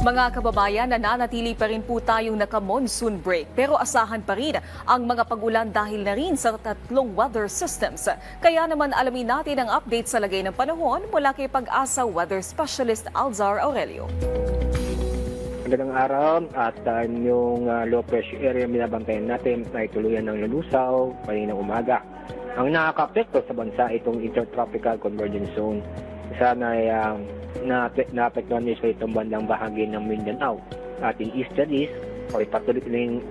Mga kababayan, nananatili pa rin po tayong naka-monsoon break pero asahan pa rin ang mga pag-ulan dahil na rin sa tatlong weather systems. Kaya naman alamin natin ang update sa lagay ng panahon mula kay Pag-asa Weather Specialist Alzar Aurelio. Magandang araw at yung low pressure area binabantayan natin ay tuluyan ng lulusaw kaninang umaga. Ang nakaka-apekto sa bansa itong Intertropical Convergence Zone. Sana ay naapektuhan niya sa itong bandang bahagi ng Mindanao. Ating easterlies ay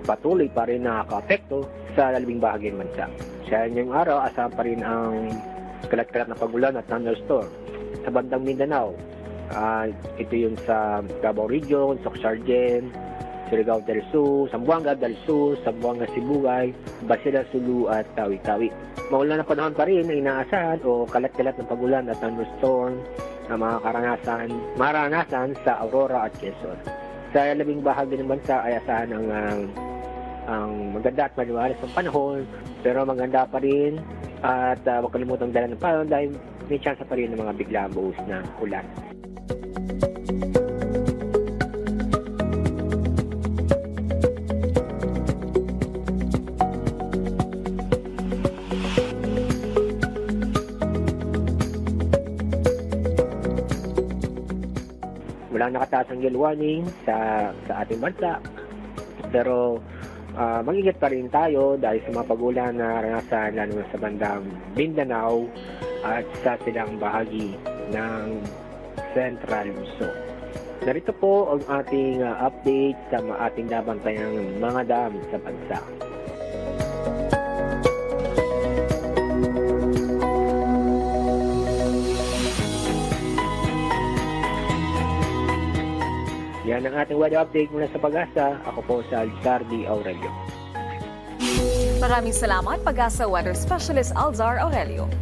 patuloy pa rin nakaka-apekto sa lalabing bahagi ng bansa. Sa inyong araw, asahan pa rin ang kalat-kalat na pagulan at thunderstorm. Sa bandang Mindanao, ito yung sa Davao Region, Soc-Sargen, Surigao del Sur, Zamboanga del Sur, Zamboanga Sibugay, Basilan Sulu at Tawi-Tawi. Maulan na panahon pa rin na inaasahan o kalat-kalat ng pagulan at thunderstorm na maranasan sa Aurora at Quezon. Sa labing bahagi ng bansa ay asahan ang maganda at maliwalas ng panahon, pero maganda pa rin at huwag kalimutang dala ng panahon dahil may chance pa rin ng mga biglang buhos na ulan. Walang nakataas ang gale warning sa ating bansa. Pero mag-ingat pa rin tayo dahil sa mga pag-ulan na naranasan lalo na sa bandang Mindanao at sa silang bahagi ng Central Luzon. Narito po ang ating update sa ating nabantayang mga dam sa bansa. Yan ang ating weather update mula sa Pag-asa. Ako po sa Alzar Aurelio. Maraming salamat, Pag-asa Weather Specialist Alzar Aurelio.